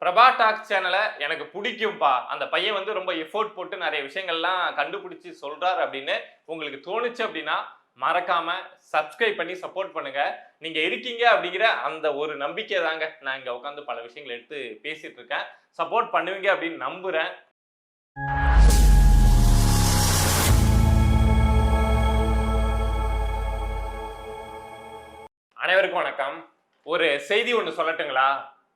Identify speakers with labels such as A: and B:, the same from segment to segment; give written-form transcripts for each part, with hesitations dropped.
A: Prabha tax சேனலை எனக்கு பிடிக்கும்பா, அந்த பையன் வந்து ரொம்ப எஃபோர்ட் போட்டு நிறைய விஷயங்கள்லாம் கண்டுபிடிச்சு சொல்றாரு அப்படின்னு உங்களுக்கு தோணுச்சு அப்படின்னா மறக்காம சப்ஸ்கிரைப் பண்ணி சப்போர்ட் பண்ணுங்க. நீங்க இருக்கீங்க அப்படிங்கிற அந்த ஒரு நம்பிக்கை தாங்க நான் இங்க உட்காந்து பல விஷயங்களை எடுத்து பேசிட்டு இருக்கேன். சப்போர்ட் பண்ணுவீங்க அப்படின்னு நம்புறேன். அனைவருக்கும் வணக்கம். ஒரு செய்தி ஒன்று சொல்லட்டுங்களா?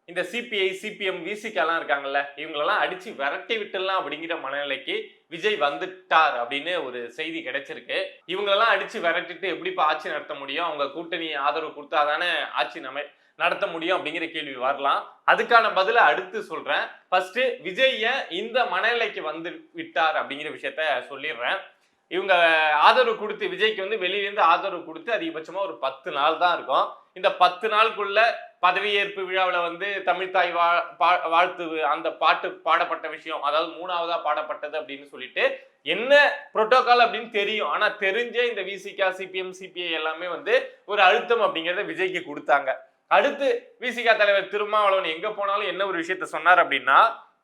A: இந்த சிபிஐ, சிபிஎம், விசிகெல்லாம் இருக்காங்கல்ல, இவங்களெல்லாம் அடிச்சு விரட்டி விட்டுலாம் அப்படிங்கிற மனநிலைக்கு விஜய் வந்துட்டார் அப்படின்னு ஒரு செய்தி கிடைச்சிருக்கு. இவங்களெல்லாம் அடிச்சு விரட்டிட்டு எப்படிப்பா ஆட்சி நடத்த முடியும்? அவங்க கூட்டணி ஆதரவு கொடுத்தாதானே ஆட்சி நடத்த முடியும் அப்படிங்கிற கேள்வி வரலாம். அதுக்கான பதில அடுத்து சொல்றேன். ஃபர்ஸ்ட் விஜய் இந்த மனநிலைக்கு வந்து விட்டார் அப்படிங்கிற விஷயத்த சொல்லிடுறேன். இவங்க ஆதரவு கொடுத்து விஜய்க்கு வந்து வெளியிலேருந்து ஆதரவு கொடுத்து அதிகபட்சமா ஒரு 10 நாள் தான் இருக்கும். இந்த 10 நாளுக்குள்ள பதவியேற்பு விழாவில் வந்து தமிழ்தாய் வாழ்த்து அந்த பாட்டு பாடப்பட்ட விஷயம், அதாவது 3ஆவதா பாடப்பட்டது அப்படின்னு சொல்லிட்டு என்ன புரோட்டோகால் அப்படின்னு தெரியும். ஆனா தெரிஞ்சே இந்த விசிகா, சிபிஎம், சிபிஐ எல்லாமே வந்து ஒரு அழுத்தம் அப்படிங்கிறத விஜய்க்கு கொடுத்தாங்க. அடுத்து விசிகா தலைவர் திருமாவளவன் எங்க போனாலும் என்ன ஒரு விஷயத்த சொன்னார் அப்படின்னா,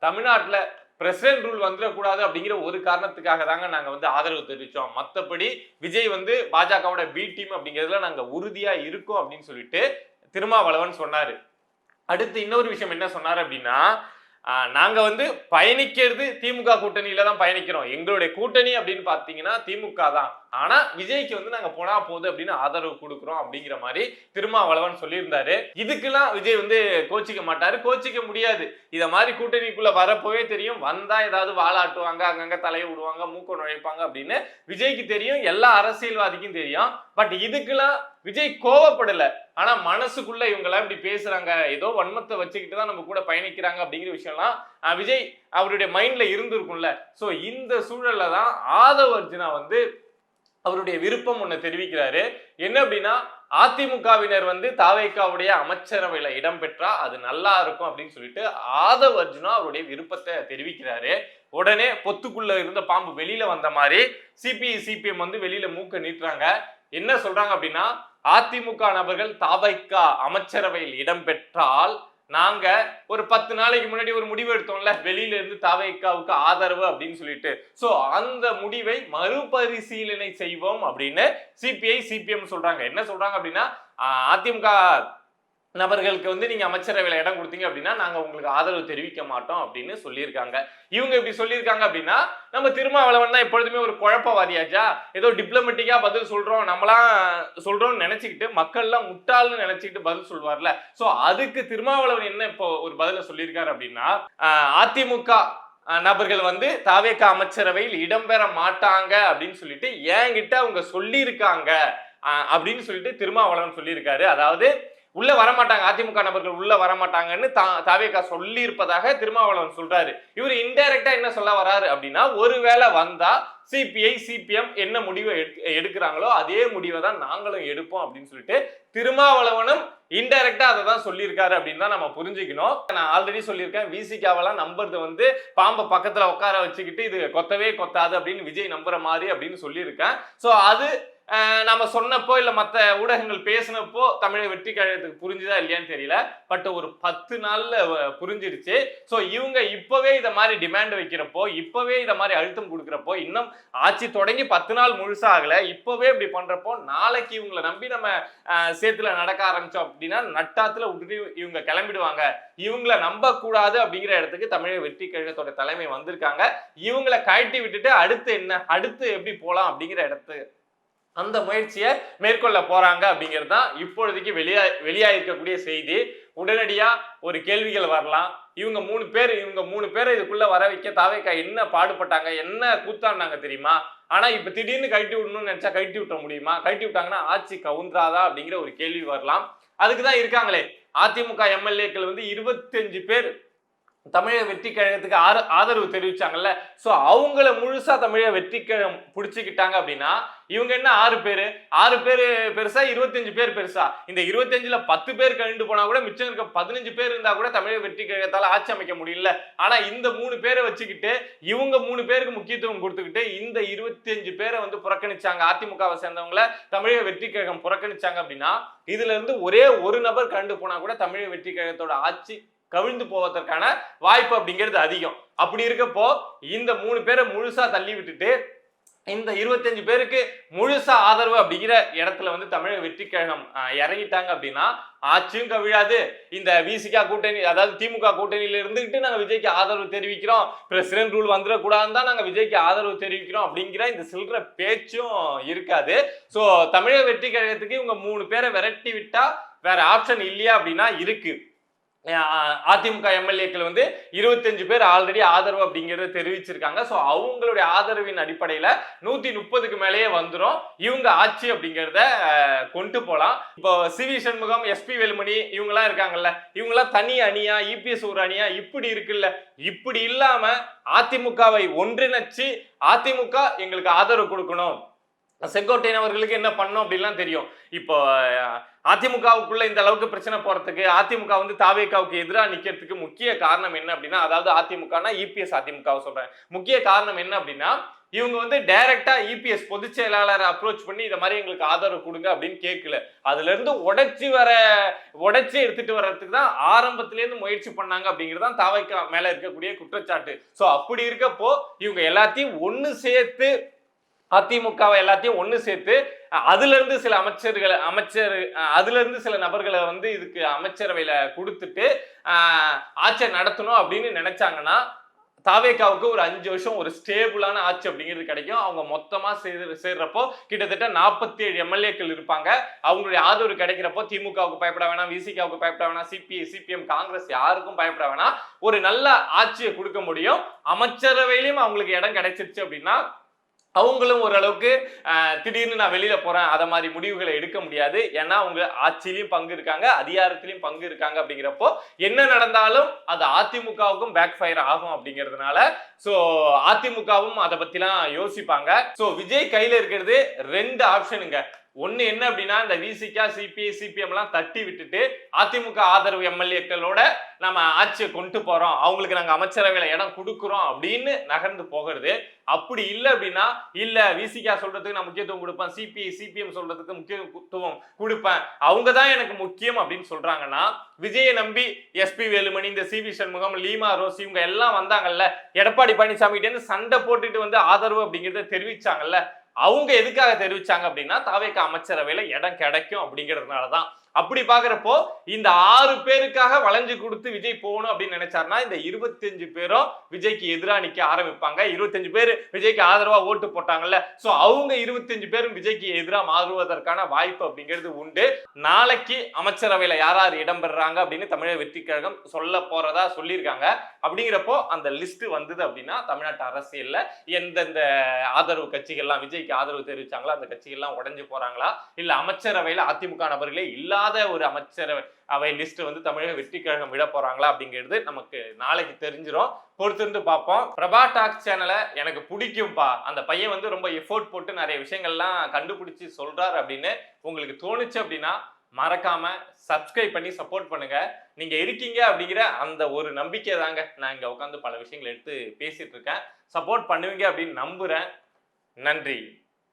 A: தமிழ்நாட்டுல பிரசிடென்ட் ரூல் வந்துடக்கூடாது அப்படிங்கிற ஒரு காரணத்துக்காக தாங்க நாங்க வந்து ஆதரவு தெரிவிச்சோம். மற்றபடி விஜய் வந்து பாஜகவோட பி டீம் அப்படிங்கிறதுல நாங்க உறுதியா இருக்கோம் அப்படின்னு சொல்லிட்டு திருமாவளவன் சொன்னாரு. அடுத்து இன்னொரு விஷயம் என்ன சொன்னாரு அப்படின்னா, நாங்க வந்து பயணிக்கிறது திமுக கூட்டணியில தான் பயணிக்கிறோம். எங்களுடைய கூட்டணி அப்படின்னு பாத்தீங்கன்னா திமுக தான். ஆனா விஜய்க்கு வந்து நாங்க போனா போகுது அப்படின்னு ஆதரவு கொடுக்குறோம் அப்படிங்கிற மாதிரி திருமாவளவன் சொல்லியிருந்தாரு. இதுக்கெல்லாம் விஜய் வந்து கோச்சிக்க மாட்டாரு, கோச்சிக்க முடியாது. இத மாதிரி கூட்டணிக்குள்ள வரப்போவே தெரியும். வந்தா ஏதாவது வாழாட்டுவாங்க, அங்கங்க தலையை விடுவாங்க, மூக்க நுழைப்பாங்க அப்படின்னு விஜய்க்கு தெரியும், எல்லா அரசியல்வாதிக்கும் தெரியும். பட் இதுக்கெல்லாம் விஜய் கோவப்படல. ஆனா மனசுக்குள்ள இவங்க எல்லாம் இப்படி பேசுறாங்க, ஏதோ வன்மத்தை வச்சுக்கிட்டு தான் நம்ம கூட பயணிக்கிறாங்க அப்படிங்கிற விஷயம்லாம் விஜய் அவருடைய மைண்ட்ல இருந்திருக்கும்ல. சோ இந்த சூழல்ல தான் ஆதவ் அர்ஜுனா வந்து அவருடைய விருப்பம் ஒண்ணு தெரிவிக்கிறாரு. என்ன அப்படின்னா, அதிமுகவினர் வந்து தாவேகாவுடைய அமைச்சரவையில இடம் பெற்றா அது நல்லா இருக்கும் அப்படின்னு சொல்லிட்டு ஆதவ் அர்ஜுனா அவருடைய விருப்பத்தை தெரிவிக்கிறாரு. உடனே பொத்துக்குள்ள இருந்த பாம்பு வெளியில வந்த மாதிரி சிபிஐ, சிபிஎம் வந்து வெளியில மூக்க நீட்டுறாங்க. என்ன சொல்றாங்க அப்படின்னா, அதிமுக நபர்கள் தாவேகா அமைச்சரவையில் இடம் பெற்றால் நாங்க ஒரு 10 நாளைக்கு முன்னாடி ஒரு முடிவு எடுத்தோம்ல, வெளியில இருந்து தாவேகாவுக்கு ஆதரவு அப்படின்னு சொல்லிட்டு, சோ அந்த முடிவை மறுபரிசீலனை செய்வோம் அப்படின்னு சிபிஐ, சிபிஎம் சொல்றாங்க. என்ன சொல்றாங்க அப்படின்னா, அதிமுக நபர்களுக்கு வந்து நீங்க அமைச்சரவையில இடம் கொடுத்தீங்க அப்படின்னா நாங்க உங்களுக்கு ஆதரவு தெரிவிக்க மாட்டோம் அப்படின்னு சொல்லியிருக்காங்க. இவங்க இப்படி சொல்லியிருக்காங்க அப்படின்னா, நம்ம திருமாவளவன் தான் எப்பொழுதுமே ஒரு குழப்பவாதியாச்சா, ஏதோ டிப்ளமேட்டிக்கா பதில் சொல்றோம் நம்மளாம் சொல்றோம்னு நினைச்சுக்கிட்டு மக்கள்லாம் முட்டாள்னு நினைச்சுக்கிட்டு பதில் சொல்வார்ல. சோ அதுக்கு திருமாவளவன் என்ன இப்போ ஒரு பதில சொல்லியிருக்காரு அப்படின்னா, அதிமுக நபர்கள் வந்து தாவேகா அமைச்சரவையில் இடம்பெற மாட்டாங்க அப்படின்னு சொல்லிட்டு என்கிட்ட அவங்க சொல்லியிருக்காங்க அப்படின்னு சொல்லிட்டு திருமாவளவன் சொல்லியிருக்காரு. அதாவது உள்ள வரமாட்டாங்க, அதிமுக நபர்கள் உள்ள வரமாட்டாங்கன்னு தாவேகா சொல்லி இருப்பதாக திருமாவளவன் சொல்றாரு. இவர் இன்டைரக்டா என்ன சொல்ல வராரு அப்படின்னா, ஒருவேளை வந்தா சிபிஐ, சிபிஎம் என்ன முடிவை எடுக்கிறாங்களோ அதே முடிவை தான் நாங்களும் எடுப்போம் அப்படின்னு சொல்லிட்டு திருமாவளவனும் இன்டைரக்டா அதை தான் சொல்லியிருக்காரு அப்படின்னு தான் நம்ம புரிஞ்சுக்கணும். நான் ஆல்ரெடி சொல்லியிருக்கேன், விசிகாவெல்லாம் நம்புறது வந்து பாம்பை பக்கத்துல உட்கார வச்சுக்கிட்டு இது கொத்தவே கொத்தாது அப்படின்னு விஜய் நம்புற மாதிரி அப்படின்னு சொல்லியிருக்கேன். சோ அது நம்ம சொன்னப்போ இல்ல மற்ற ஊடகங்கள் பேசினப்போ தமிழக வெற்றி கழகத்துக்கு புரிஞ்சுதா இல்லையான்னு தெரியல. பட் ஒரு 10 நாள்ல புரிஞ்சிருச்சு. சோ இவங்க இப்பவே இத மாதிரி டிமாண்ட் வைக்கிறப்போ, இப்பவே இத மாதிரி அழுத்தம் கொடுக்கிறப்போ, இன்னும் ஆட்சி தொடங்கி 10 நாள் முழுசா ஆகல, இப்பவே இப்படி பண்றப்போ நாளைக்கு இவங்களை நம்பி நம்ம சேத்துல நடக்க ஆரம்பிச்சோம் அப்படின்னா நட்டாத்துல விட்டுட்டு இவங்க கிளம்பிடுவாங்க. இவங்களை நம்ப கூடாது அப்படிங்கிற இடத்துக்கு தமிழக வெற்றி கழகத்தோட தலைமை வந்திருக்காங்க. இவங்களை கழட்டி விட்டுட்டு அடுத்து என்ன, அடுத்து எப்படி போலாம் அப்படிங்கிற இடத்து அந்த முயற்சியை மேற்கொள்ள போறாங்க அப்படிங்கிறது தான் இப்பொழுதைக்கு வெளியாயிருக்கக்கூடிய செய்தி. உடனடியா ஒரு கேள்விகள் வரலாம். இவங்க மூணு பேரை இதுக்குள்ள வர வைக்க தாவேகா என்ன பாடுபட்டாங்க, என்ன கூத்தாண்டாங்க தெரியுமா? ஆனா இப்ப திடீர்னு கழட்டி விடணும்னு நினைச்சா கழட்டி விட்ட முடியுமா? கழட்டி விட்டாங்கன்னா ஆட்சி கவுன்றாதா அப்படிங்கிற ஒரு கேள்வி வரலாம். அதுக்குதான் இருக்காங்களே அதிமுக எம்எல்ஏக்கள் வந்து 25 பேர் தமிழக வெற்றி கழகத்துக்கு ஆதரவு தெரிவிச்சாங்கல்ல. சோ அவங்கள முழுசா தமிழக வெற்றி கழகம் புடிச்சுக்கிட்டாங்க அப்படின்னா இவங்க என்ன 6 பேரு பெருசா, 25 பேர் பெருசா? இந்த 25ல 10 பேர் கழிந்து போனா கூட மிச்சம் இருக்க 15 பேர் இருந்தா கூட தமிழக வெற்றி கழகத்தால ஆட்சி அமைக்க முடியல. ஆனா இந்த 3 பேரை வச்சுக்கிட்டு இவங்க 3 பேருக்கு முக்கியத்துவம் கொடுத்துக்கிட்டு இந்த 25 பேரை வந்து புறக்கணிச்சாங்க. அதிமுகவை சேர்ந்தவங்கள தமிழக வெற்றி கழகம் புறக்கணிச்சாங்க அப்படின்னா இதுல இருந்து ஒரே ஒரு நபர் கண்டு போனா கூட தமிழக வெற்றி கழகத்தோட ஆட்சி கவிழ்ந்து போவதற்கான வாய்ப்பு அப்படிங்கிறது அதிகம். அப்படி இருக்கப்போ இந்த 3 பேரை முழுசா தள்ளி விட்டுட்டு இந்த 25 பேருக்கு முழுசா ஆதரவு அப்படிங்கிற இடத்துல வந்து தமிழக வெற்றி கழகம் இறங்கிட்டாங்க அப்படின்னா ஆட்சியும் கவிழாது. இந்த விசிகா கூட்டணி, அதாவது திமுக கூட்டணியில இருந்துகிட்டு நாங்க விஜய்க்கு ஆதரவு தெரிவிக்கிறோம், பிரசிடென்ட் ரூல் வந்துடக்கூடாதுன்னு தான் நாங்க விஜய்க்கு ஆதரவு தெரிவிக்கிறோம் அப்படிங்கிற இந்த சில்லற பேச்சும் இருக்காது. சோ தமிழக வெற்றி கழகத்துக்கு இவங்க 3 பேரை விரட்டி விட்டா வேற ஆப்ஷன் இல்லையா அப்படின்னா இருக்கு. அதிமுக எம்எல்ஏக்கள் வந்து 25 பேர் ஆல்ரெடி ஆதரவு அப்படிங்கறத தெரிவிச்சிருக்காங்க. சோ அவங்களுடைய ஆதரவின் அடிப்படையில 130க்கு மேலேயே வந்துரும். இவங்க ஆட்சி அப்படிங்கறத கொண்டு போலாம். இப்போ சிவி சண்முகம், எஸ்பி வேலுமணி இவங்க எல்லாம் இருக்காங்கல்ல, இவங்க எல்லாம் தனி அணியா, இபிஎஸ் ஒரு அணியா இப்படி இருக்குல்ல. இப்படி இல்லாம அதிமுகவை ஒன்றிணைச்சு அதிமுக எங்களுக்கு ஆதரவு கொடுக்கணும், செங்கோட்டையன் அவர்களுக்கு என்ன பண்ணும் அப்படின்லாம் தெரியும். இப்போ அதிமுகவுக்குள்ள இந்த அளவுக்கு பிரச்சனை போறதுக்கு, அதிமுக வந்து தாவேகாவுக்கு எதிராக நிக்கிறதுக்கு முக்கிய காரணம் என்ன அப்படின்னா, அதாவது அதிமுகனா இபிஎஸ் அதிமுகவை சொல்றேன், முக்கிய காரணம் என்ன அப்படின்னா இவங்க வந்து டைரக்டா இபிஎஸ் பொதுச் செயலாளரை அப்ரோச் பண்ணி இந்த மாதிரி எங்களுக்கு ஆதரவு கொடுங்க அப்படின்னு கேட்கல. அதுல இருந்து உடைச்சி எடுத்துட்டு வர்றதுக்கு தான் ஆரம்பத்தில இருந்து முயற்சி பண்ணாங்க அப்படிங்கிறது தான் தாவேகா மேல இருக்கக்கூடிய குற்றச்சாட்டு. சோ அப்படி இருக்கப்போ இவங்க எல்லாத்தையும் ஒண்ணு சேர்த்து, அதிமுகவை எல்லாத்தையும் ஒண்ணு சேர்த்து அதுல இருந்து சில அதுல இருந்து சில நபர்களை வந்து இதுக்கு அமைச்சரவையில கொடுத்துட்டு ஆட்சியை நடத்தணும் அப்படின்னு நினைச்சாங்கன்னா தாவேகாவுக்கு ஒரு 5 வருஷம் ஒரு ஸ்டேபிளான ஆட்சி அப்படிங்கிறது கிடைக்கும். அவங்க மொத்தமா சேர்றப்போ கிட்டத்தட்ட 47 எம்எல்ஏக்கள் இருப்பாங்க. அவங்களுடைய ஆதரவு கிடைக்கிறப்போ திமுகவுக்கு பயப்பட வேணாம், விசிகாவுக்கு பயப்பட வேணாம், சிபிஐ, சிபிஎம், காங்கிரஸ் யாருக்கும் பயப்பட வேணாம். ஒரு நல்ல ஆட்சியை கொடுக்க முடியும். அமைச்சரவையிலும் அவங்களுக்கு இடம் கிடைச்சிருச்சு அப்படின்னா அவங்களும் ஓரளவுக்கு திடீர்னு நான் வெளியில போறேன் அத மாதிரி முடிவுகளை எடுக்க முடியாது. ஏன்னா அவங்க ஆட்சியிலையும் பங்கு இருக்காங்க, அதிகாரத்திலையும் பங்கு இருக்காங்க. அப்படிங்கிறப்போ என்ன நடந்தாலும் அது அதிமுகவுக்கும் பேக் ஃபயர் ஆகும் அப்படிங்கிறதுனால சோ அதிமுகவும் அதை பத்திலாம் யோசிப்பாங்க. சோ விஜய் கையில இருக்கிறது 2 ஆப்ஷனுங்க. ஒண்ணு என்ன அப்படின்னா இந்த விசிகா, சிபிஐ, சிபிஎம் எல்லாம் தட்டி விட்டுட்டு அதிமுக ஆதரவு எம்எல்ஏக்களோட நம்ம ஆட்சியை கொண்டு போறோம், அவங்களுக்கு நாங்க அமைச்சரவையில இடம் கொடுக்குறோம் அப்படின்னு நகர்ந்து போகிறது. அப்படி இல்லை அப்படின்னா இல்ல விசிகா சொல்றதுக்கு நான் முக்கியத்துவம் கொடுப்பேன், சிபிஐ, சிபிஎம் சொல்றதுக்கு முக்கியத்துவம் கொடுப்பேன், அவங்க தான் எனக்கு முக்கியம் அப்படின்னு சொல்றாங்கன்னா விஜயை நம்பி எஸ்பி வேலுமணி, இந்த சிவி சண்முகம், லீமா ரோஸ் இவங்க எல்லாம் வந்தாங்கல்ல, எடப்பாடி பழனிசாமி கிட்ட இருந்து சண்டை போட்டுட்டு வந்து ஆதரவு அப்படிங்கிறத தெரிவிச்சாங்கல்ல, அவங்க எதுக்காக தெரிவிச்சாங்க அப்படின்னா தாவேகா அமைச்சரவையில இடம் கிடைக்கும் அப்படிங்கிறதுனாலதான். அப்படி பாக்குறப்போ இந்த 6 பேருக்காக வளைஞ்சு கொடுத்து விஜய் போகணும் அப்படின்னு நினைச்சாருன்னா இந்த 25 பேரும் விஜய்க்கு எதிராக நிக்க ஆரம்பிப்பாங்க. 25 பேர் விஜய்க்கு ஆதரவா ஓட்டு போட்டாங்கல்ல, சோ அவங்க 25 பேரும் விஜய்க்கு எதிராக மாறுவதற்கான வாய்ப்பு அப்படிங்கிறது உண்டு. நாளைக்கு அமைச்சரவையில யார் யார் இடம்பெறாங்க அப்படின்னு தமிழக வெற்றி கழகம் சொல்ல போறதா சொல்லியிருக்காங்க. அப்படிங்கிறப்போ அந்த லிஸ்ட் வந்தது அப்படின்னா தமிழ்நாட்டு அரசியல்ல எந்தெந்த ஆதரவு கட்சிகள்லாம் விஜய்க்கு ஆதரவு தெரிவிச்சாங்களா அந்த கட்சிகள்லாம் உடைஞ்சு போறாங்களா, இல்ல அமைச்சரவையில அதிமுக நபர்களே இல்லாத ஒரு அமைச்சரவை லிஸ்ட் வந்து தமிழக வெற்றி கழகம் விட போறாங்களா அப்படிங்கிறது நமக்கு நாளைக்கு தெரிஞ்சிடும். பொறுத்திருந்து பார்ப்போம். பிரபா டாக்ஸ் சேனலை எனக்கு பிடிக்கும்பா, அந்த பையன் வந்து ரொம்ப எஃபோர்ட் போட்டு நிறைய விஷயங்கள்லாம் கண்டுபிடிச்சு சொல்றாரு அப்படின்னு உங்களுக்கு தோணுச்சு அப்படின்னா மறக்காம சப்ஸ்கிரைப் பண்ணி சப்போர்ட் பண்ணுங்க. நீங்க இருக்கீங்க அப்படிங்கிற அந்த ஒரு நம்பிக்கை தாங்க நான் இங்க உட்காந்து பல விஷயங்களை எடுத்து பேசிட்டு இருக்கேன். சப்போர்ட் பண்ணுவீங்க அப்படின்னு நம்புறேன். நன்றி.